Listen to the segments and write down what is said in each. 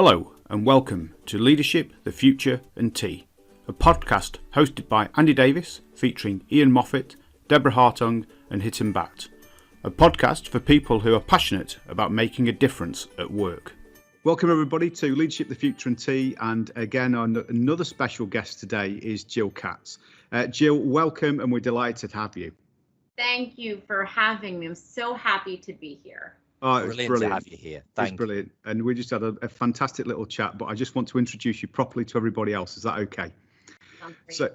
Hello and welcome to Leadership, the Future and Tea, a podcast hosted by Andy Davis featuring Ian Moffat, Deborah Hartung and Hiten Bhatt, a podcast for people who are passionate about making a difference at work. Welcome everybody to Leadership, the Future and Tea, and again another special guest today is Jill Katz. Jill, welcome and we're delighted to have you. Thank you for having me. I'm so happy to be here. Oh, it's brilliant to have you here. It's brilliant. And we just had a fantastic little chat, but I just want to introduce you properly to everybody else. Is that okay? So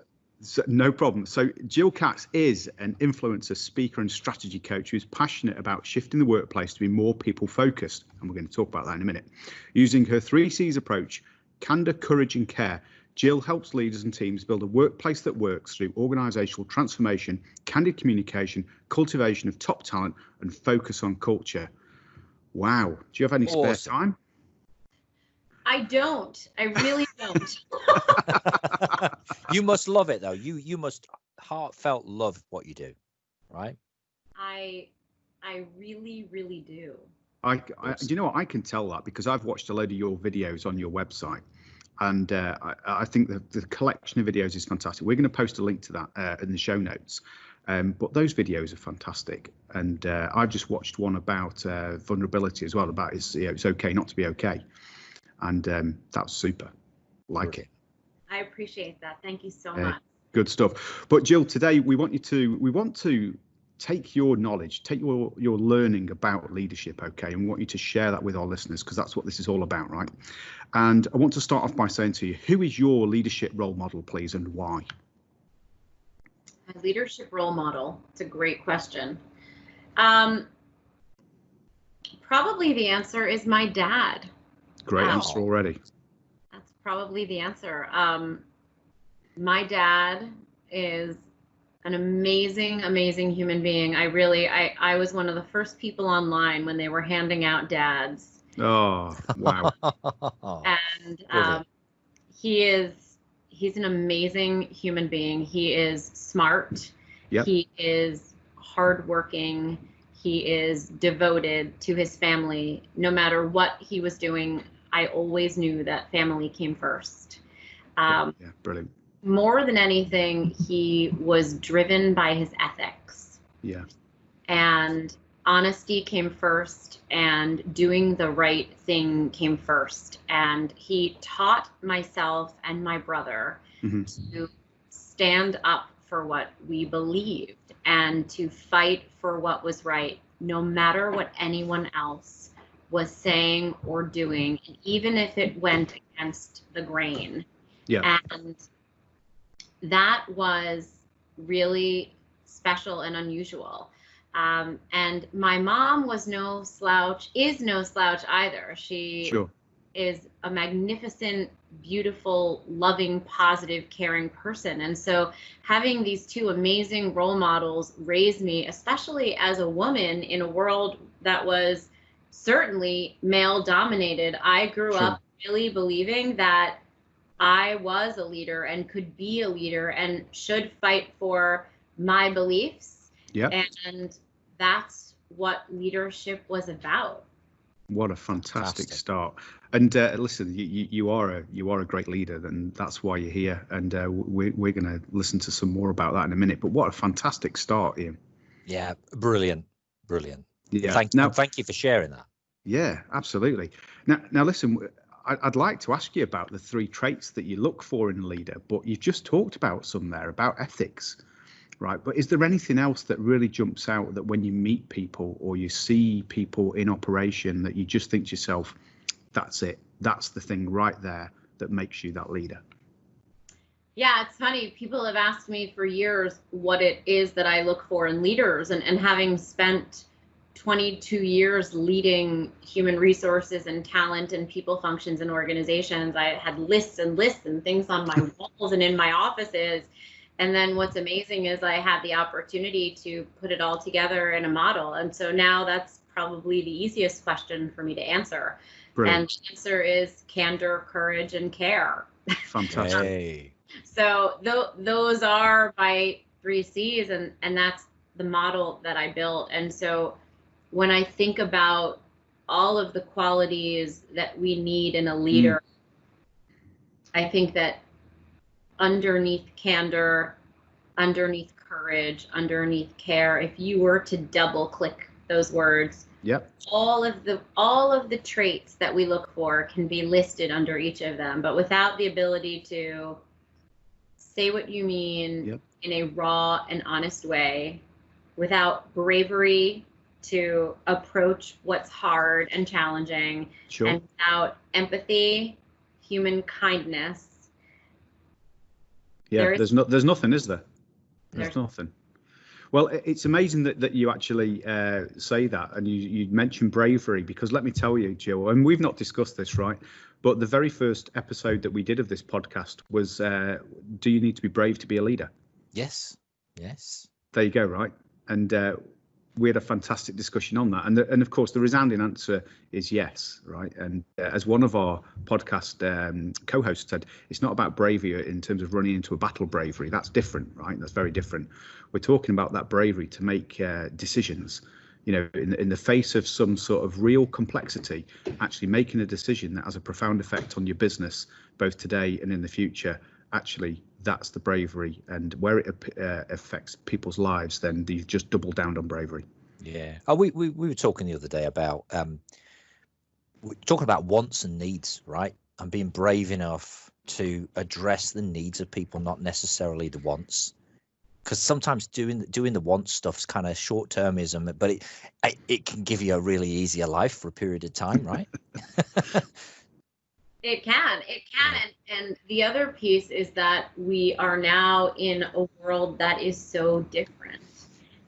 no problem. So Jill Katz is an influencer, speaker and strategy coach who's passionate about shifting the workplace to be more people focused. And we're going to talk about that in a minute. Using her 3Cs approach, Candour, Courage and Care, Jill helps leaders and teams build a workplace that works through organisational transformation, candid communication, cultivation of top talent and focus on culture. Wow. Do you have any spare time? I don't. I really don't. You must love it, though. You must heartfelt love what you do, right? I really, really do. You know what? I can tell that because I've watched a load of your videos on your website. And I think the collection of videos is fantastic. We're going to post a link to that in the show notes. But those videos are fantastic. And I've just watched one about vulnerability as well, about it's okay not to be okay. And that's super. Like it. I appreciate that. Thank you so much. Good stuff. But Jill, today we want to take your knowledge, take your learning about leadership, okay, and we want you to share that with our listeners because that's what this is all about, right? And I want to start off by saying to you, who is your leadership role model, please, and why? My leadership role model. It's a great question. Probably the answer is my dad. Great answer already. That's probably the answer. My dad is an amazing human being. I was one of the first people online when they were handing out dads. Oh, wow. And he's an amazing human being. He is smart. Yep. He is hardworking. He is devoted to his family. No matter what he was doing, I always knew that family came first. Brilliant. More than anything, he was driven by his ethics. Yeah. And honesty came first, and doing the right thing came first. And he taught myself and my brother to stand up for what we believed and to fight for what was right, no matter what anyone else was saying or doing, and even if it went against the grain. Yeah. And that was really special and unusual. And my mom was no slouch either. She is a magnificent, beautiful, loving, positive, caring person. And so having these two amazing role models raised me, especially as a woman in a world that was certainly male dominated. I grew up really believing that I was a leader and could be a leader and should fight for my beliefs. Yeah. And that's what leadership was about. What a fantastic start. And listen, you are a great leader, and that's why you're here. And we're going to listen to some more about that in a minute. But what a fantastic start, Ian. Yeah, brilliant. Yeah. Thank you for sharing that. Yeah, absolutely. Now listen, I'd like to ask you about the 3 traits that you look for in a leader, but you've just talked about some there about ethics, right? But is there anything else that really jumps out that when you meet people or you see people in operation that you just think to yourself, that's it, that's the thing right there that makes you that leader? Yeah, it's funny. People have asked me for years what it is that I look for in leaders, and having spent 22 years leading human resources and talent and people functions and organizations, I had lists and lists and things on my walls and in my offices. And then what's amazing is I had the opportunity to put it all together in a model. And so now that's probably the easiest question for me to answer. Brilliant. And the answer is candor, courage, and care. Fantastic. Hey. So those are my 3 C's, and that's the model that I built. And so when I think about all of the qualities that we need in a leader. I think that underneath candor, underneath courage, underneath care, if you were to double click those words, yep, all of the traits that we look for can be listed under each of them. But without the ability to say what you mean, yep, in a raw and honest way, without bravery to approach what's hard and challenging, sure, and without empathy, human kindness. yeah, there's nothing, is there? There's nothing. Well, it's amazing that you actually say that, and you mentioned bravery, because let me tell you, Jill, and we've not discussed this, right? But the very first episode that we did of this podcast was, do you need to be brave to be a leader? Yes. Yes. There you go, right? And we had a fantastic discussion on that. And of course, the resounding answer is yes, right? And as one of our podcast co-hosts said, it's not about bravery in terms of running into a battle bravery. That's different, right? That's very different. We're talking about that bravery to make decisions, you know, in the face of some sort of real complexity, actually making a decision that has a profound effect on your business, both today and in the future. Actually, that's the bravery, and where it affects people's lives, then you've just doubled down on bravery. Yeah. Oh, we were talking the other day about talking about wants and needs, right? And being brave enough to address the needs of people, not necessarily the wants. Because sometimes doing the want stuff's kind of short-termism, but it can give you a really easier life for a period of time, right? It can. And the other piece is that we are now in a world that is so different.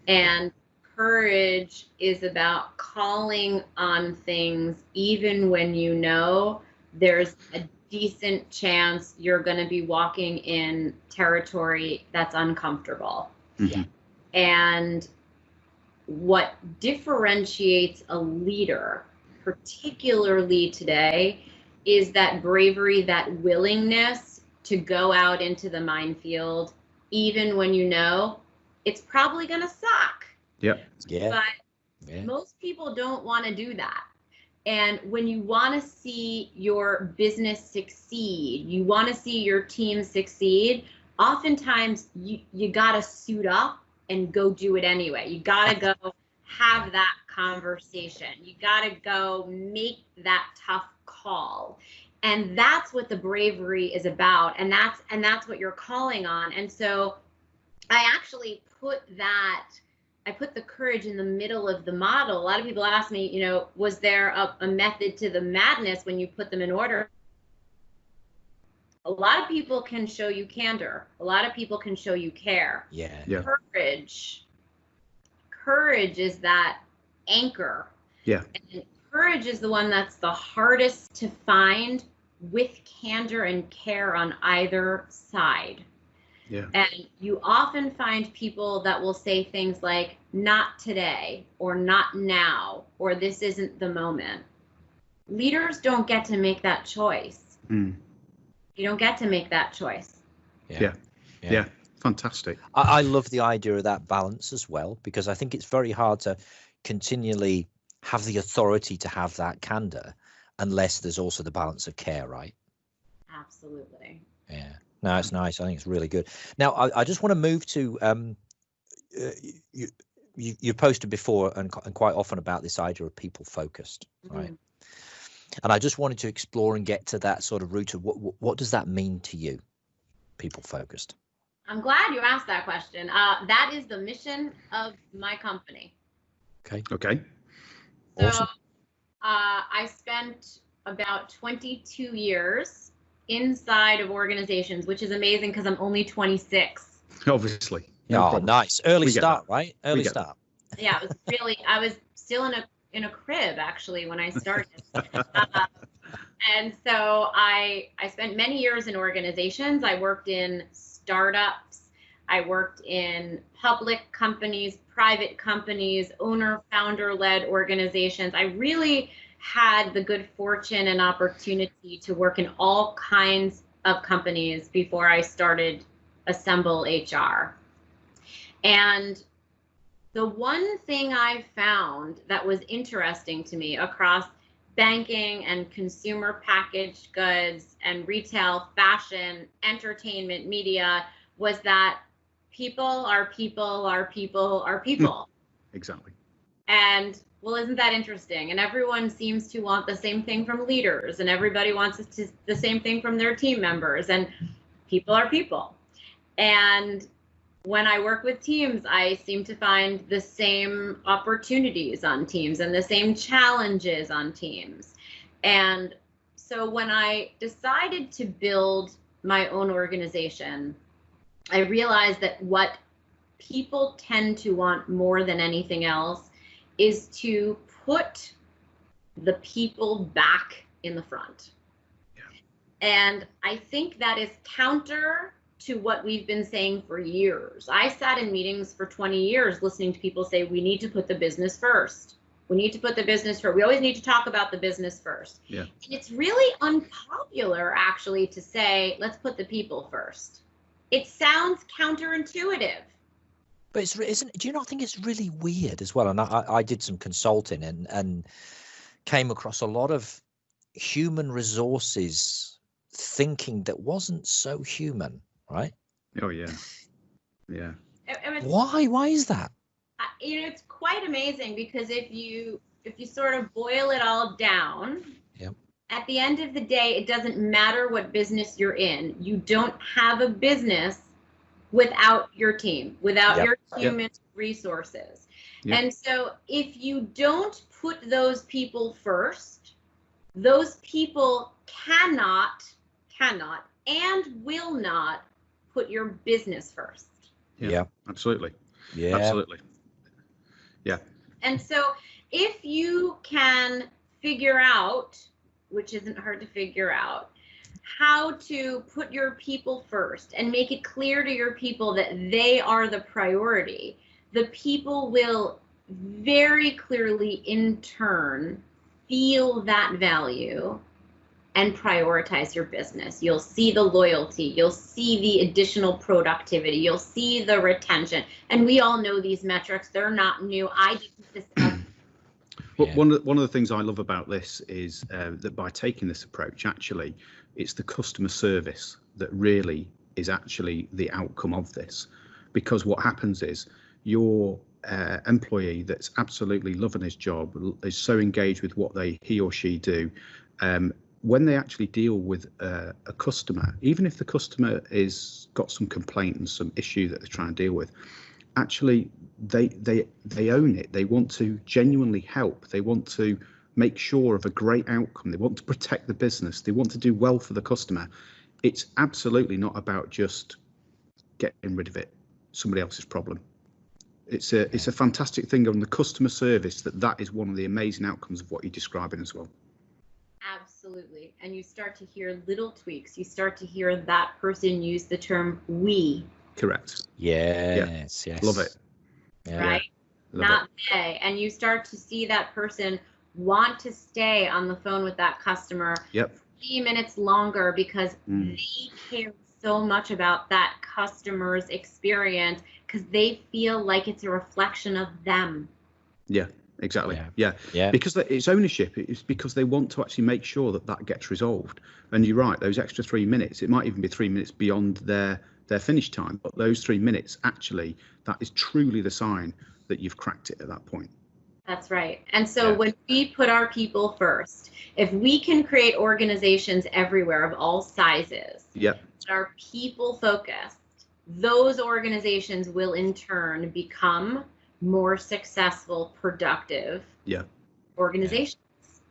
And courage is about calling on things even when you know there's a decent chance you're going to be walking in territory that's uncomfortable. Mm-hmm. And what differentiates a leader, particularly today, is that bravery, that willingness to go out into the minefield, even when you know it's probably going to suck. Yep. Yeah. But most people don't want to do that. And when you want to see your business succeed, you want to see your team succeed, oftentimes you got to suit up and go do it anyway. You got to go have that conversation. You got to go make that tough call. And that's what the bravery is about. And that's what you're calling on. And so I actually put the courage in the middle of the model. A lot of people ask me, you know, was there a method to the madness when you put them in order? A lot of people can show you candor. A lot of people can show you care. Yeah. Courage is that anchor. Yeah. And courage is the one that's the hardest to find, with candor and care on either side. Yeah. And you often find people that will say things like, not today, or not now, or this isn't the moment. Leaders don't get to make that choice. You don't get to make that choice. Yeah. Fantastic. I love the idea of that balance as well, because I think it's very hard to continually have the authority to have that candor unless there's also the balance of care, right? Absolutely. Yeah. No, it's nice. I think it's really good. Now, I just want to move to you've posted before and quite often about this idea of people focused, right? And I just wanted to explore and get to that sort of root of what does that mean to you, people focused? I'm glad you asked that question. That is the mission of my company. Okay. So, Awesome. I spent about 22 years inside of organizations, which is amazing because I'm only 26. Obviously. Oh, nice. Early start, that. Right? Early start. Yeah, it was really, I was still in a crib actually when I started. And so I spent many years in organizations. I worked in startups. I worked in public companies, private companies, owner-founder-led organizations. I really had the good fortune and opportunity to work in all kinds of companies before I started Assemble HR. And The one thing I found that was interesting to me across banking and consumer packaged goods and retail, fashion, entertainment, media was that people are people are people are people. Exactly. And well, isn't that interesting? And everyone seems to want the same thing from leaders, and everybody wants the same thing from their team members, and people are people. And when I work with teams, I seem to find the same opportunities on teams and the same challenges on teams. And so when I decided to build my own organization, I realized that what people tend to want more than anything else is to put the people back in the front. Yeah. And I think that is counter to what we've been saying for years. I sat in meetings for 20 years listening to people say, we need to put the business first. We need to put the business first. We always need to talk about the business first. Yeah. And it's really unpopular, actually, to say, let's put the people first. It sounds counterintuitive. But do you not think it's really weird as well? And I did some consulting and came across a lot of human resources thinking that wasn't so human, right? Oh, yeah. Yeah. Why is that? It's quite amazing, because if you sort of boil it all down, yep. At the end of the day, it doesn't matter what business you're in. You don't have a business without your team, without your human resources. Yep. And so if you don't put those people first, those people cannot and will not put your business first. Yeah. Absolutely. Yeah. Absolutely. Yeah. And so if you can figure out, which isn't hard to figure out, how to put your people first and make it clear to your people that they are the priority, the people will very clearly in turn feel that value and prioritize your business. You'll see the loyalty, you'll see the additional productivity, you'll see the retention. And we all know these metrics, they're not new. I did this. Well, one of the things I love about this is that by taking this approach, actually, it's the customer service that really is actually the outcome of this. Because what happens is your employee that's absolutely loving his job, is so engaged with what he or she do, when they actually deal with a customer, even if the customer is got some complaint and some issue that they're trying to deal with, actually they own it. They want to genuinely help. They want to make sure of a great outcome. They want to protect the business. They want to do well for the customer. It's absolutely not about just getting rid of it, somebody else's problem. It's a fantastic thing on the customer service that is one of the amazing outcomes of what you're describing as well. Absolutely. And you start to hear little tweaks. You start to hear that person use the term we. Correct. Yes. Love it. Yeah. Right? Not they. And you start to see that person want to stay on the phone with that customer 3 minutes longer because they care so much about that customer's experience because they feel like it's a reflection of them. Yeah, exactly. Yeah. Because it's ownership. It's because they want to actually make sure that gets resolved. And you're right, those extra 3 minutes, it might even be 3 minutes beyond their finish time, but those 3 minutes, actually, that is truly the sign that you've cracked it at that point. That's right. And so when we put our people first, if we can create organizations everywhere of all sizes that are people focused, those organizations will in turn become more successful, productive organizations.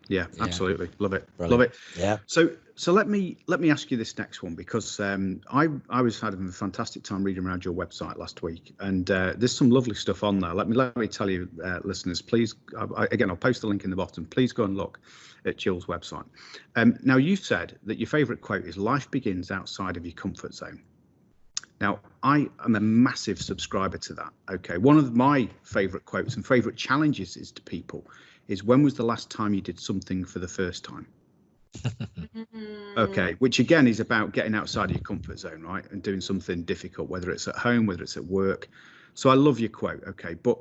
Yeah, absolutely. Love it. Brilliant. Love it. Yeah. So let me ask you this next one, because I was having a fantastic time reading around your website last week, and there's some lovely stuff on there. Let me tell you, listeners, please, again, I'll post the link in the bottom. Please go and look at Jill's website. Now, you said that your favorite quote is "Life begins outside of your comfort zone." Now, I am a massive subscriber to that. Okay, one of my favorite quotes and favorite challenges is to people is, when was the last time you did something for the first time? Okay, which again is about getting outside of your comfort zone, right? And doing something difficult, whether it's at home, whether it's at work. So I love your quote. Okay, but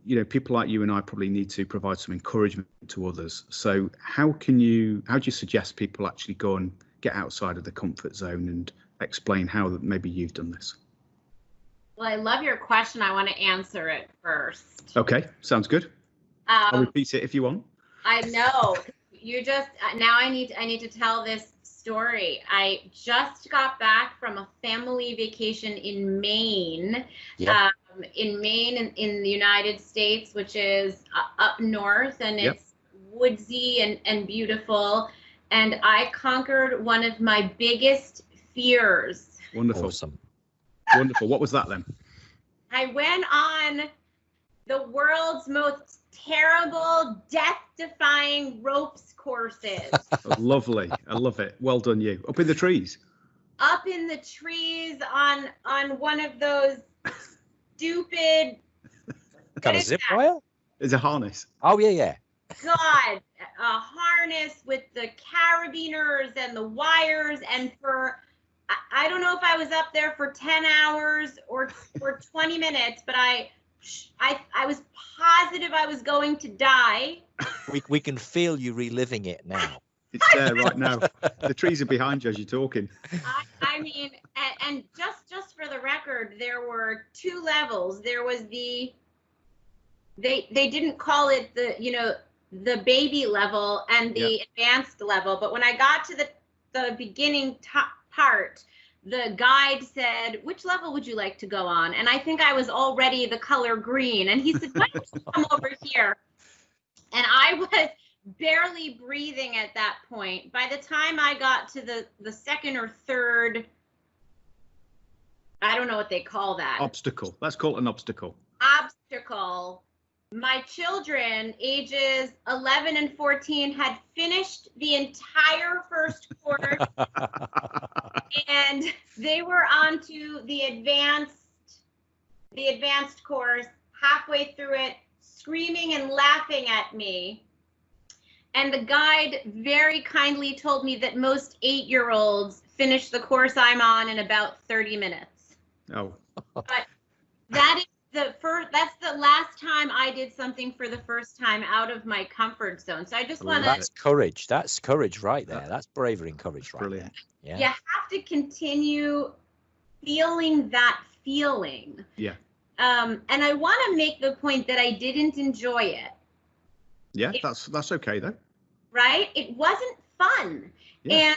you know, people like you and I probably need to provide some encouragement to others. So how do you suggest people actually go and get outside of the comfort zone, and explain how maybe you've done this? Well, I love your question. I want to answer it first. Okay, sounds good. I'll repeat it if you want. I know. You just, now I need to tell this story. I just got back from a family vacation in Maine. Yeah. In Maine, in the United States, which is up north, and it's woodsy and beautiful. And I conquered one of my biggest fears. Wonderful. Awesome. Wonderful. What was that then? I went on the world's most terrible, death-defying ropes courses. Oh, lovely. I love it. Well done, you. Up in the trees. Up in the trees on one of those stupid. Kind of zip wire? It's a harness. Oh yeah. God, a harness with the carabiners and the wires, and for I don't know if I was up there for 10 hours or 20 minutes, but I was positive I was going to die. We can feel you reliving it now. It's there right now. The trees are behind you as you're talking. I mean, and just for the record, there were 2 levels. There was they didn't call it the baby level and the advanced level, but when I got to the beginning part, the guide said, "Which level would you like to go on?" And I think I was already the color green, and he said, "Why don't you come over here?" And I was barely breathing at that point. By the time I got to the second or third, I don't know what they call that. Obstacle. Let's call it an obstacle. Obstacle. My children, ages 11 and 14, had finished the entire first course, and they were on to the advanced course, halfway through it, screaming and laughing at me. And the guide very kindly told me that most 8-year-olds finish the course I'm on in about 30 minutes. Oh. But that's the last time I did something for the first time out of my comfort zone. So I just want to. That's courage. That's courage right there. That's bravery and courage right Brilliant. there. Yeah. You have to continue feeling that feeling. Yeah. And I want to make the point that I didn't enjoy it. Yeah, that's okay though. Right? It wasn't fun. Yeah.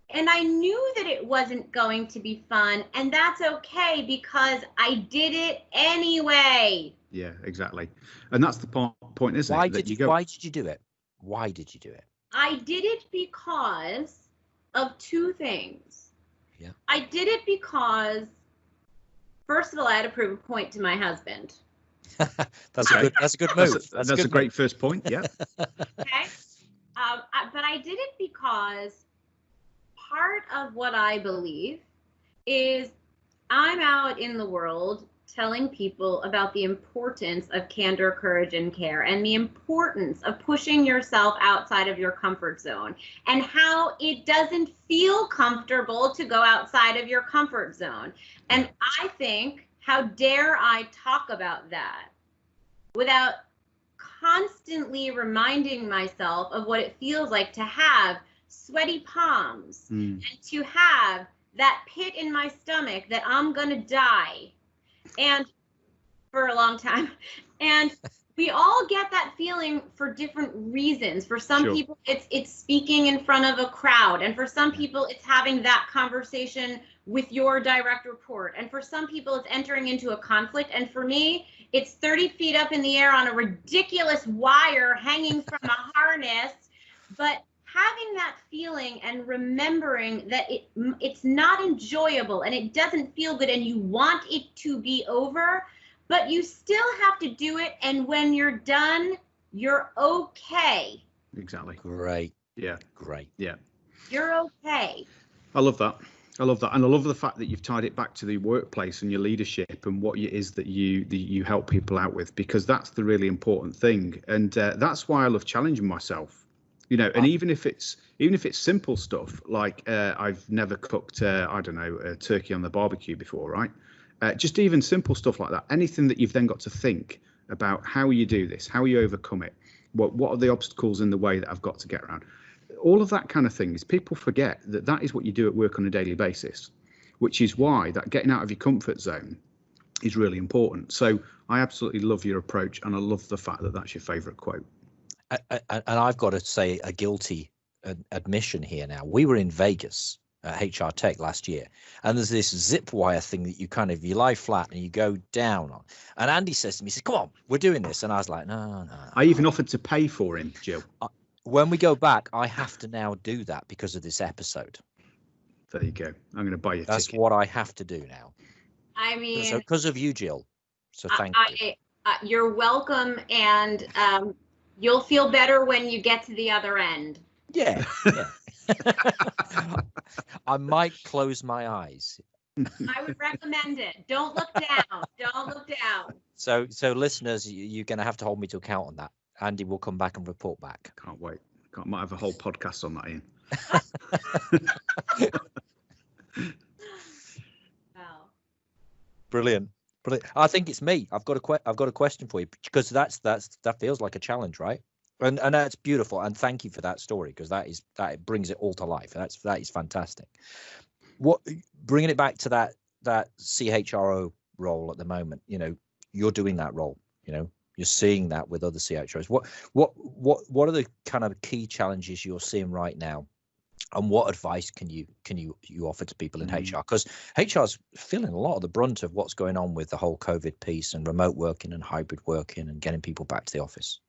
And I knew that it wasn't going to be fun, and that's okay because I did it anyway. Yeah, exactly. And that's the point, isn't it? Why did you do it? Why did you do it? I did it because of 2 things. Yeah. I did it because, first of all, I had to prove a point to my husband. That's a good move. That's a great first point. Yeah. Okay. But I did it because part of what I believe is I'm out in the world telling people about the importance of candor, courage, and care, and the importance of pushing yourself outside of your comfort zone, and how it doesn't feel comfortable to go outside of your comfort zone. And I think, how dare I talk about that without constantly reminding myself of what it feels like to have sweaty palms and to have that pit in my stomach that I'm gonna die, and for a long time. And we all get that feeling for different reasons. For some people, it's speaking in front of a crowd, and for some people, it's having that conversation with your direct report, and for some people, it's entering into a conflict. And for me, it's 30 feet up in the air on a ridiculous wire hanging from a harness. But having that feeling and remembering that it's not enjoyable and it doesn't feel good and you want it to be over, but you still have to do it. And when you're done, you're okay. Exactly. Great. Yeah. Great. Yeah. You're okay. I love that. I love that. And I love the fact that you've tied it back to the workplace and your leadership and what it is that you help people out with, because that's the really important thing. And that's why I love challenging myself. You know, and even if it's simple stuff like I've never cooked, I don't know, a turkey on the barbecue before, right? Just even simple stuff like that. Anything that you've then got to think about how you do this, how you overcome it, what are the obstacles in the way that I've got to get around. All of that kind of thing is people forget that that is what you do at work on a daily basis, which is why that getting out of your comfort zone is really important. So I absolutely love your approach, and I love the fact that that's your favourite quote. And I've got to say a guilty admission here now. We were in Vegas at HR Tech last year, and there's this zip wire thing that you lie flat and you go down on. And Andy says to me, he says, "Come on, we're doing this." And I was like, no. I even offered to pay for him, Jill. When we go back, I have to now do that because of this episode. There you go. I'm going to buy you a That's ticket. what I have to do now. I mean, so because of you, Jill. So thank you. You're welcome, and you'll feel better when you get to the other end. Yeah. I might close my eyes. I would recommend it. Don't look down. Don't look down. So listeners, you're going to have to hold me to account on that. Andy will come back and report back. Can't wait. Might have a whole podcast on that, Ian. Wow. Brilliant. I think it's me. I've got a question for you, because that feels like a challenge, right? And that's beautiful. And thank you for that story, because that brings it all to life. That is fantastic. What, bringing it back to that CHRO role at the moment, you're doing that role, you're seeing that with other CHROs. What are the kind of key challenges you're seeing right now, and what advice can you offer to people in HR? Because HR's feeling a lot of the brunt of what's going on with the whole COVID piece and remote working and hybrid working and getting people back to the office.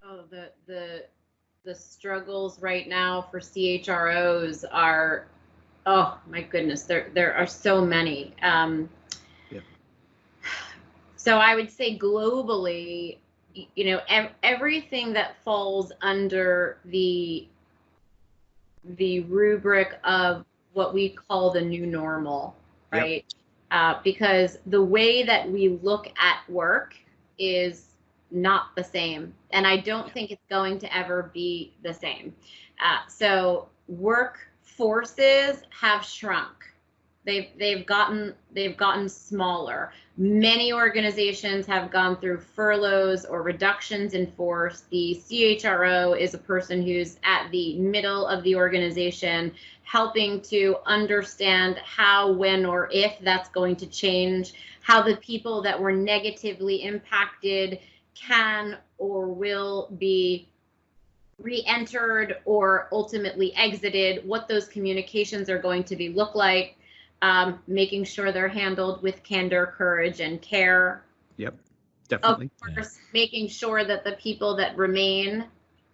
Oh, the struggles right now for CHROs are, oh my goodness, there are so many. So I would say globally, everything that falls under the rubric of what we call the new normal, right? Yep. Because the way that we look at work is not the same, and I don't think it's going to ever be the same. So workforces have shrunk. They've gotten smaller. Many organizations have gone through furloughs or reductions in force. The CHRO is a person who's at the middle of the organization, helping to understand how, when, or if that's going to change, how the people that were negatively impacted can or will be re-entered or ultimately exited, what those communications are going to look like. Making sure they're handled with candor, courage, and care. Yep, definitely. Of course, making sure that the people that remain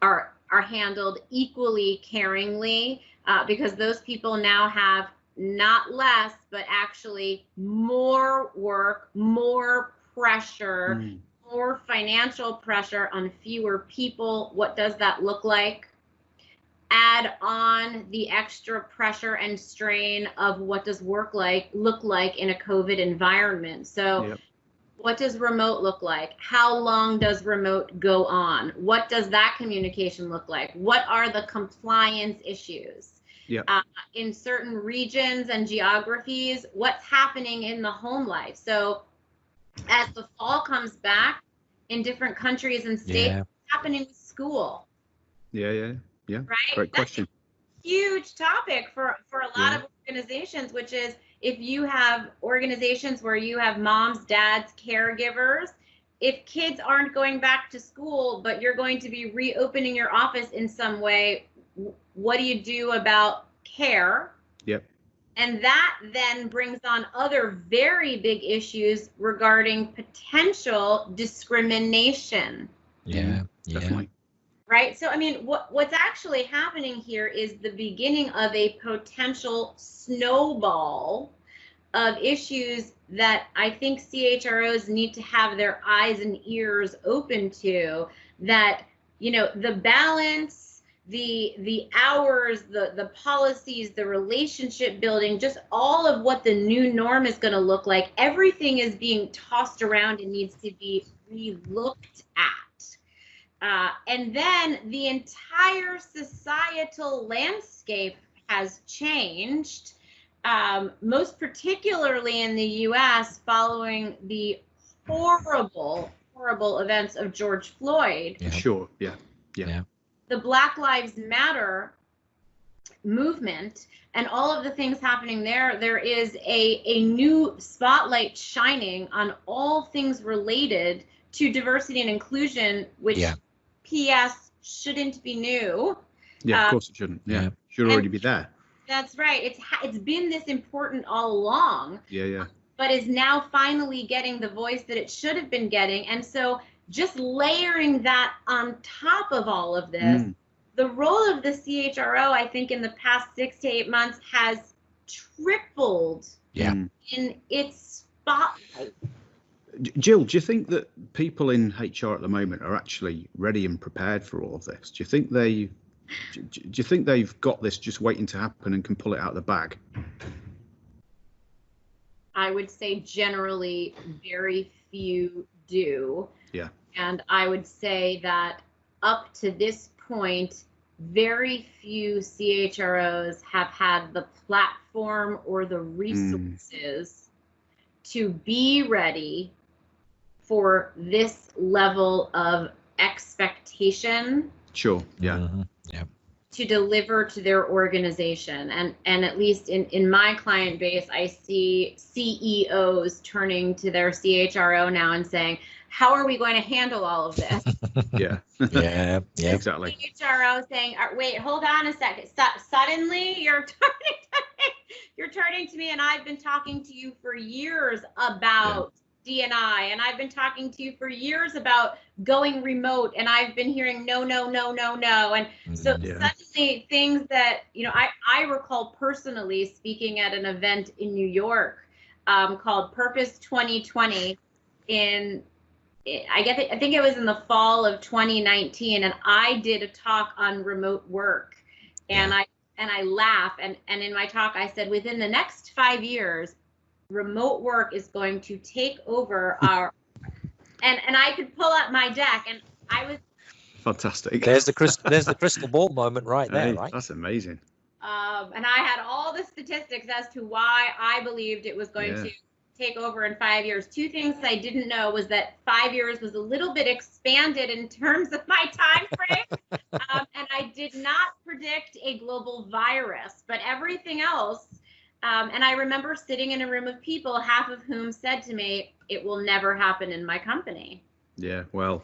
are handled equally caringly, because those people now have not less, but actually more work, more pressure, more financial pressure on fewer people. What does that look like? Add on the extra pressure and strain of what does work look like in a COVID environment. So what does remote look like? How long does remote go on? What does that communication look like? What are the compliance issues? In certain regions and geographies, what's happening in the home life? So as the fall comes back in different countries and states, what's happening with school? Yeah, right. Great question. That's a huge topic for a lot of organizations, which is if you have organizations where you have moms, dads, caregivers, if kids aren't going back to school, but you're going to be reopening your office in some way, what do you do about care? Yep. And that then brings on other very big issues regarding potential discrimination. Yeah, definitely. Right. So, I mean, what's actually happening here is the beginning of a potential snowball of issues that I think CHROs need to have their eyes and ears open to, that, the balance, the hours, the policies, the relationship building, just all of what the new norm is going to look like. Everything is being tossed around and needs to be re-looked at. And then the entire societal landscape has changed. most particularly in the US, following the horrible events of George Floyd. Yeah. Sure. Yeah. The Black Lives Matter movement and all of the things happening there is a new spotlight shining on all things related to diversity and inclusion, which PS shouldn't be new. Yeah, of course it shouldn't. Yeah. Should already be there. That's right. It's been this important all along. Yeah. But is now finally getting the voice that it should have been getting. And so just layering that on top of all of this, the role of the CHRO, I think in the past 6 to 8 months has tripled in its spotlight. Jill, do you think that people in HR at the moment are actually ready and prepared for all of this? Do you think they've got this just waiting to happen and can pull it out of the bag? I would say generally very few do. Yeah. And I would say that up to this point, very few CHROs have had the platform or the resources to be ready for this level of expectation. Sure. Yeah. To deliver to their organization. And at least in my client base, I see CEOs turning to their CHRO now and saying, how are we going to handle all of this? Yeah, exactly. CHRO saying, wait, hold on a second. Suddenly you're turning to me, and I've been talking to you for years about D&I, and I've been talking to you for years about going remote, and I've been hearing no. And so suddenly things that, I recall personally speaking at an event in New York called Purpose 2020 I think it was in the fall of 2019, and I did a talk on remote work, and I laugh, and in my talk I said, within the next 5 years, remote work is going to take over our, and I could pull up my deck, and I was fantastic. There's the crystal ball moment right there, right? That's amazing. And I had all the statistics as to why I believed it was going to take over in 5 years. Two things I didn't know was that 5 years was a little bit expanded in terms of my time frame. And I did not predict a global virus, but everything else. And I remember sitting in a room of people, half of whom said to me, it will never happen in my company. Yeah, well,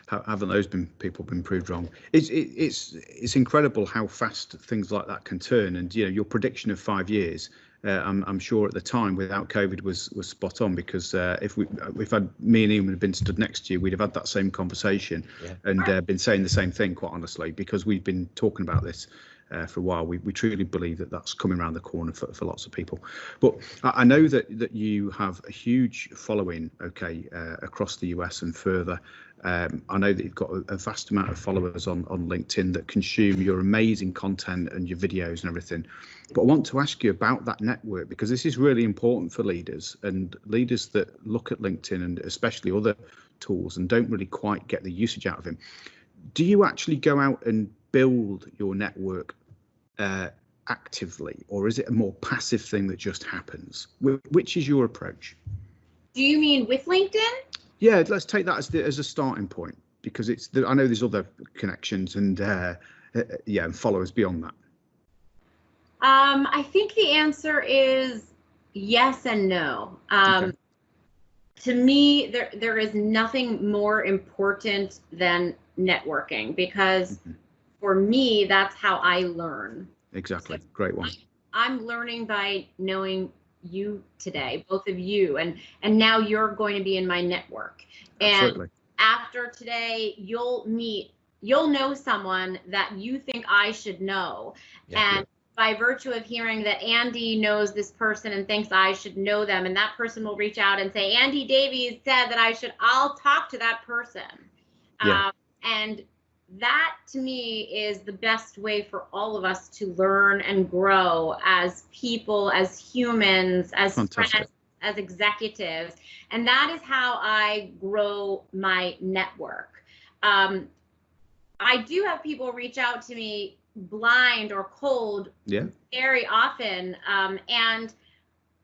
haven't those people been proved wrong? It's incredible how fast things like that can turn. And your prediction of 5 years, I'm sure at the time without COVID was spot on, because if me and Ian had been stood next to you, we'd have had that same conversation and been saying the same thing, quite honestly, because we've been talking about this for a while. We truly believe that that's coming around the corner for lots of people. But I know that you have a huge following, across the US and further. I know that you've got a vast amount of followers on LinkedIn that consume your amazing content and your videos and everything. But I want to ask you about that network, because this is really important for leaders and leaders that look at LinkedIn and especially other tools and don't really quite get the usage out of them. Do you actually go out and build your network actively, or is it a more passive thing that just happens? Which is your approach? Do you mean with LinkedIn? Yeah, let's take that as a starting point, because I know there's other connections and and followers beyond that. I think the answer is yes and no. To me, there is nothing more important than networking, because for me, that's how I learn. Exactly. So great one. I'm learning by knowing you today, both of you, and now you're going to be in my network. Absolutely. And after today, you'll know someone that you think I should know. By virtue of hearing that Andy knows this person and thinks I should know them, and that person will reach out and say, Andy Davies said that I'll talk to that person. And that to me is the best way for all of us to learn and grow as people, as humans, as friends, as executives. And that is how I grow my network. I do have people reach out to me blind or cold very often. And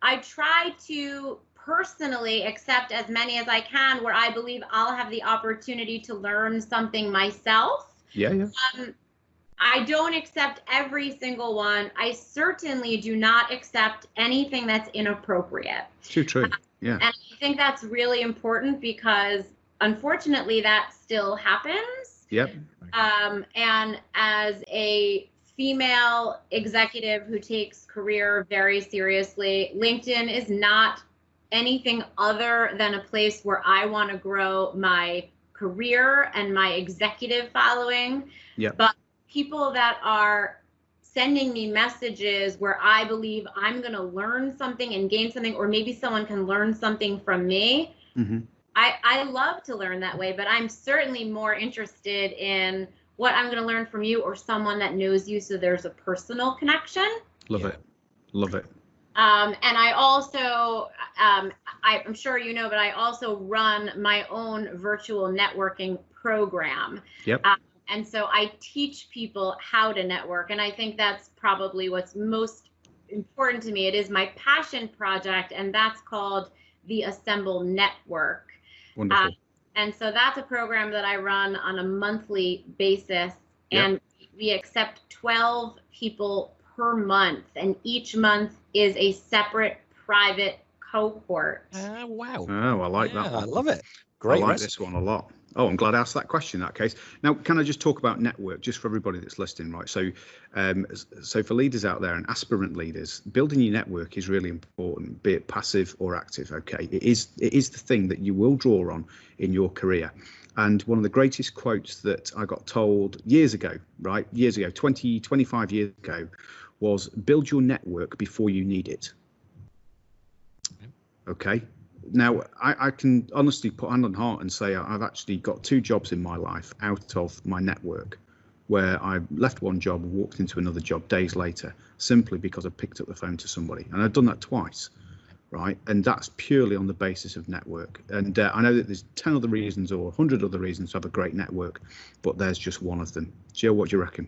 I try to personally accept as many as I can where I believe I'll have the opportunity to learn something myself. I don't accept every single one. I certainly do not accept anything that's inappropriate. Too true. Yeah. And I think that's really important because unfortunately that still happens. Yep. And as a female executive who takes career very seriously, LinkedIn is not anything other than a place where I want to grow my career and my executive following. But people that are sending me messages where I believe I'm going to learn something and gain something, or maybe someone can learn something from me. I love to learn that way, but I'm certainly more interested in what I'm going to learn from you or someone that knows you, so there's a personal connection. Love it. Love it. And I also, I'm sure you know, but I also run my own virtual networking program. And so I teach people how to network. And I think that's probably what's most important to me. It is my passion project, and that's called the Assemble Network. Wonderful. And so that's a program that I run on a monthly basis. And we accept 12 people per month. And each month is a separate private cohort. Wow. Oh, I like that one. I love it. Great. I like this one a lot. Oh, I'm glad I asked that question in that case. Now, can I just talk about network just for everybody that's listening, right? So, so for leaders out there and aspirant leaders, building your network is really important, be it passive or active. Okay, it is the thing that you will draw on in your career. And one of the greatest quotes that I got told years ago, 25 years ago, was build your network before you need it. Okay. Now, I can honestly put hand on heart and say I've actually got 2 jobs in my life out of my network, where I left one job and walked into another job days later, simply because I picked up the phone to somebody. And I've done that twice, right? And that's purely on the basis of network. And I know that there's 10 other reasons or 100 other reasons to have a great network, but there's just one of them. Jill, what do you reckon?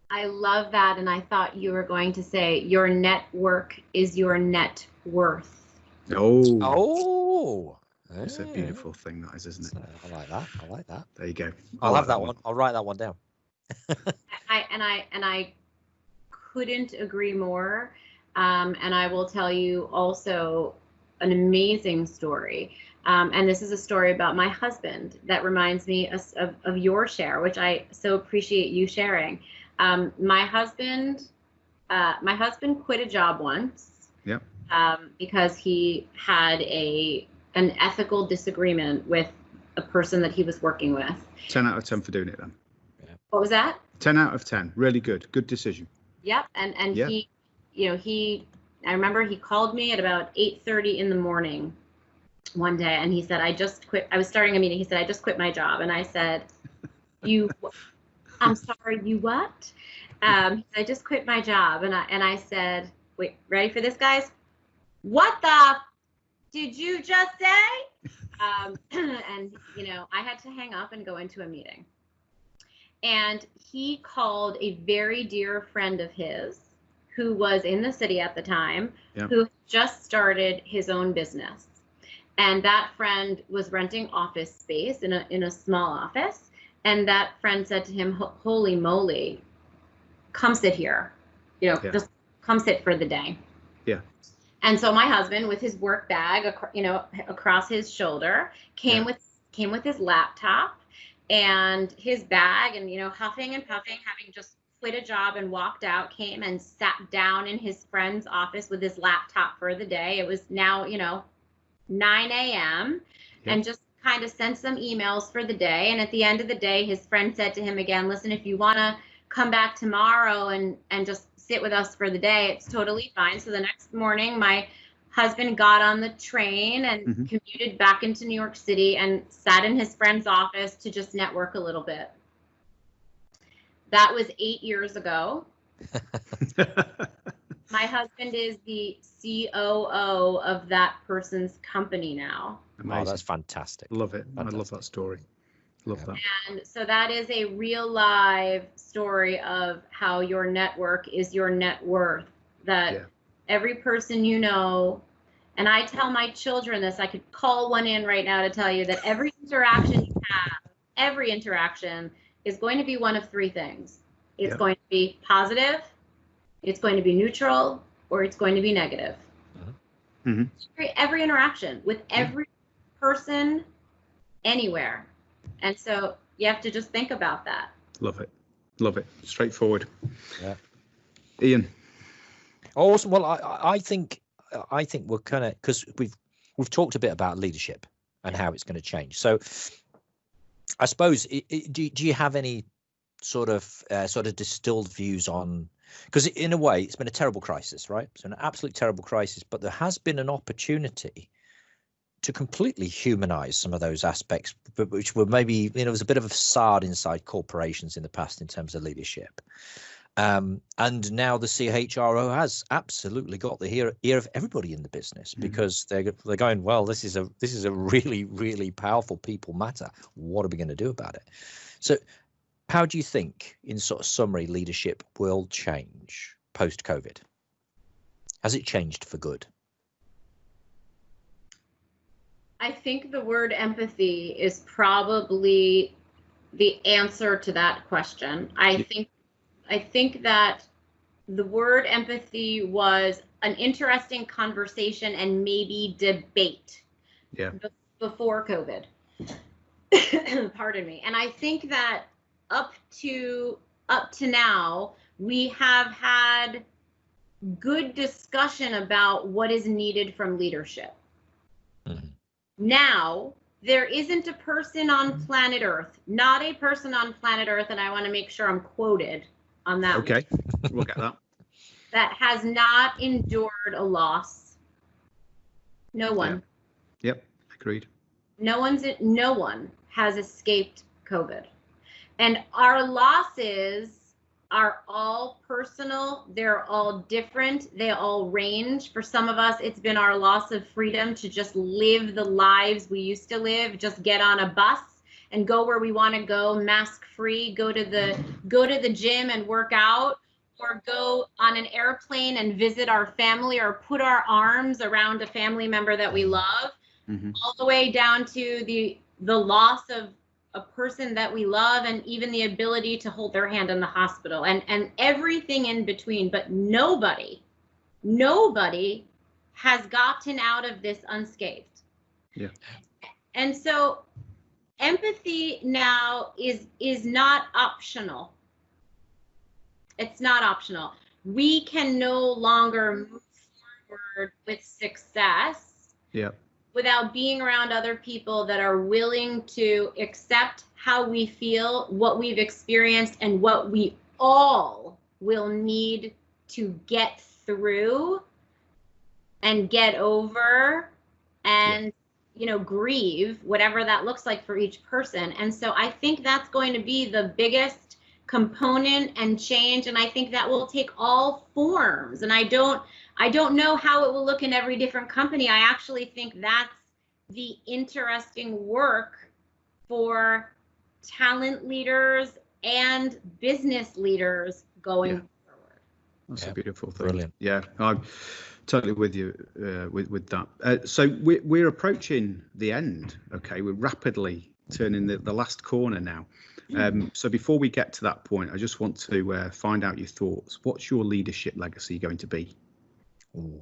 I love that. And I thought you were going to say your network is your net worth. Oh, it's a beautiful thing, that is, isn't it? I like that. I like that. There you go. I'll have that one. I'll write that one down. I couldn't agree more. And I will tell you also an amazing story. And this is a story about my husband that reminds me of your share, which I so appreciate you sharing. My husband quit a job once. Because he had an ethical disagreement with a person that he was working with. 10 out of 10 for doing it then. What was that? 10 out of 10. Really good. Good decision. Yep. And he, I remember he called me at about 8:30 in the morning one day, and he said, I just quit. I was starting a meeting. He said, I just quit my job. And I said, I'm sorry, you what? I just quit my job. And I said, wait, ready for this, guys? What the did you just say? And, I had to hang up and go into a meeting. And he called a very dear friend of his who was in the city at the time, who just started his own business. And that friend was renting office space in a small office. And that friend said to him, holy moly, come sit here, just come sit for the day. And so my husband, with his work bag, across his shoulder, came with his laptop and his bag, and huffing and puffing, having just quit a job and walked out, came and sat down in his friend's office with his laptop for the day. It was now 9 a.m. and just kind of sent some emails for the day. And at the end of the day, his friend said to him again, listen, if you want to come back tomorrow and just sit with us for the day, it's totally fine. So the next morning, my husband got on the train and commuted back into New York City and sat in his friend's office to just network a little bit. That was 8 years ago. My husband is the COO of that person's company now. Amazing. Oh, that's fantastic. Love it. Fantastic. I love that story. Love that. And so that is a real live story of how your network is your net worth. That every person you know, and I tell my children this, I could call one in right now to tell you that every interaction you have, every interaction is going to be one of three things. It's going to be positive, it's going to be neutral, or it's going to be negative. Every interaction with every person anywhere. And so you have to just think about that. Love it. Love it. Straightforward. Yeah. Ian. Awesome. Well, I think we're kind of, because we've talked a bit about leadership and how it's going to change. So I suppose, do you have any sort of distilled views on, because in a way it's been a terrible crisis, right? It's an absolute terrible crisis, but there has been an opportunity to completely humanize some of those aspects, which were maybe, there was a bit of a facade inside corporations in the past in terms of leadership. And now the CHRO has absolutely got the ear of everybody in the business, because they're going, well, this is a really, really powerful people matter. What are we going to do about it? So how do you think, in sort of summary, leadership will change post-COVID? Has it changed for good? I think the word empathy is probably the answer to that question. I think that the word empathy was an interesting conversation and maybe debate before COVID. Pardon me. And I think that up to now, we have had good discussion about what is needed from leadership. Now, there isn't a person on planet Earth, not a person on planet Earth, and I want to make sure I'm quoted on that. Okay, we'll get that. That has not endured a loss. No one. Yep, agreed. No one has escaped COVID. And our losses are all personal. They're all different. They all range. For some of us, it's been our loss of freedom to just live the lives we used to live, just get on a bus and go where we want to go, mask free, go to the gym and work out, or go on an airplane and visit our family, or put our arms around a family member that we love, all the way down to the loss of a person that we love, and even the ability to hold their hand in the hospital, and everything in between. But nobody has gotten out of this unscathed. Yeah. And so empathy now is not optional. It's not optional. We can no longer move forward with success without being around other people that are willing to accept how we feel, what we've experienced, and what we all will need to get through and get over and grieve, whatever that looks like for each person. And so I think that's going to be the biggest component and change, and I think that will take all forms. And I don't know how it will look in every different company. I actually think that's the interesting work for talent leaders and business leaders going forward. That's a beautiful thing. Brilliant. Yeah, I'm totally with you with that. So we're approaching the end. Okay, we're rapidly turning the last corner now. So before we get to that point, I just want to find out your thoughts. What's your leadership legacy going to be? Ooh.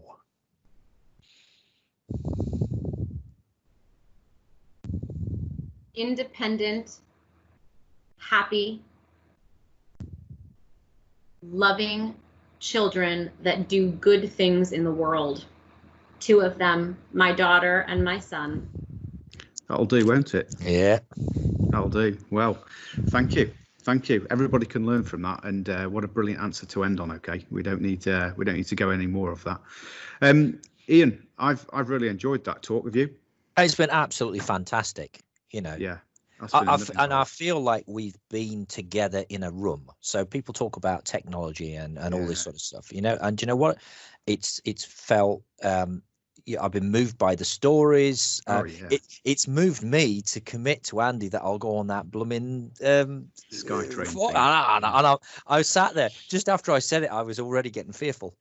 Independent, happy, loving children that do good things in the world. 2 of them, my daughter and my son. That'll do, won't it? Yeah. That'll do. Well, thank you. Thank you. Everybody can learn from that, and what a brilliant answer to end on. Okay, we don't need to go any more of that. Ian, I've really enjoyed that talk with you. It's been absolutely fantastic. Yeah. I feel like we've been together in a room. So people talk about technology and all this sort of stuff, and you know what? It's felt I've been moved by the stories. Yeah. It's moved me to commit to Andy that I'll go on that blooming Sky train thing. And I was sat there just after I said it. I was already getting fearful.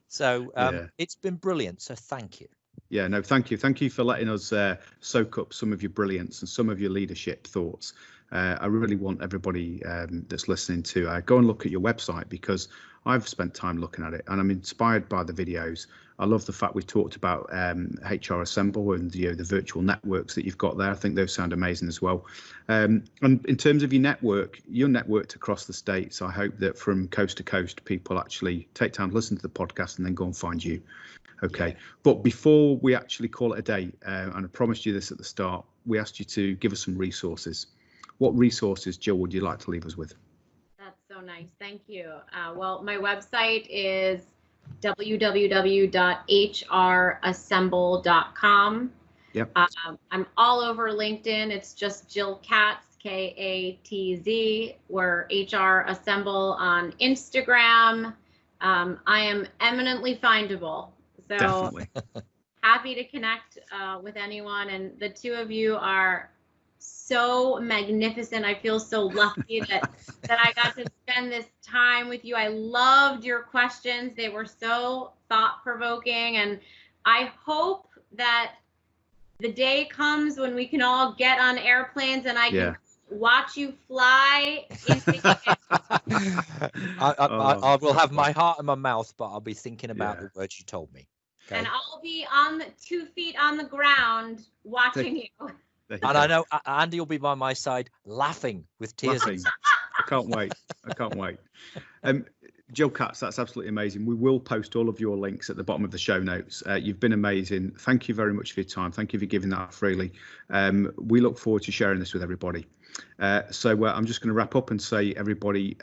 So it's been brilliant. So thank you. Yeah, no, thank you. Thank you for letting us soak up some of your brilliance and some of your leadership thoughts. I really want everybody that's listening to go and look at your website, because I've spent time looking at it and I'm inspired by the videos. I love the fact we talked about HR Assemble and the virtual networks that you've got there. I think those sound amazing as well. And in terms of your network, you're networked across the states. I hope that from coast to coast, people actually take time to listen to the podcast and then go and find you. Okay, but before we actually call it a day, and I promised you this at the start, we asked you to give us some resources. What resources, Jill, would you like to leave us with? That's so nice. Thank you. Well, my website is www.hrassemble.com. Yep. I'm all over LinkedIn. It's just Jill Katz, Katz. We're HR Assemble on Instagram. I am eminently findable. So definitely. Happy to connect with anyone. And the two of you are so magnificent. I feel so lucky that I got to spend this time with you. I loved your questions. They were so thought-provoking. And I hope that the day comes when we can all get on airplanes and I can watch you fly. I will have my heart in my mouth, but I'll be thinking about the words you told me. Okay? And I'll be on 2 feet on the ground watching you. And I know Andy will be by my side laughing with tears. I can't wait. I can't wait. Jill Katz, that's absolutely amazing. We will post all of your links at the bottom of the show notes. You've been amazing. Thank you very much for your time. Thank you for giving that freely. We look forward to sharing this with everybody. So I'm just going to wrap up and say, everybody,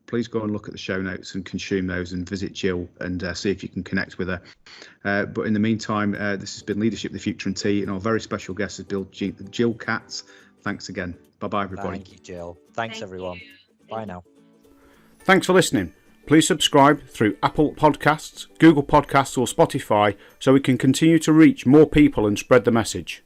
please go and look at the show notes and consume those and visit Jill and see if you can connect with her. But in the meantime, this has been Leadership, the Future and Tea, and our very special guest is Jill Katz. Thanks again. Bye-bye, everybody. Thank you, Jill. Thanks, everyone. Bye now. Thanks for listening. Please subscribe through Apple Podcasts, Google Podcasts or Spotify so we can continue to reach more people and spread the message.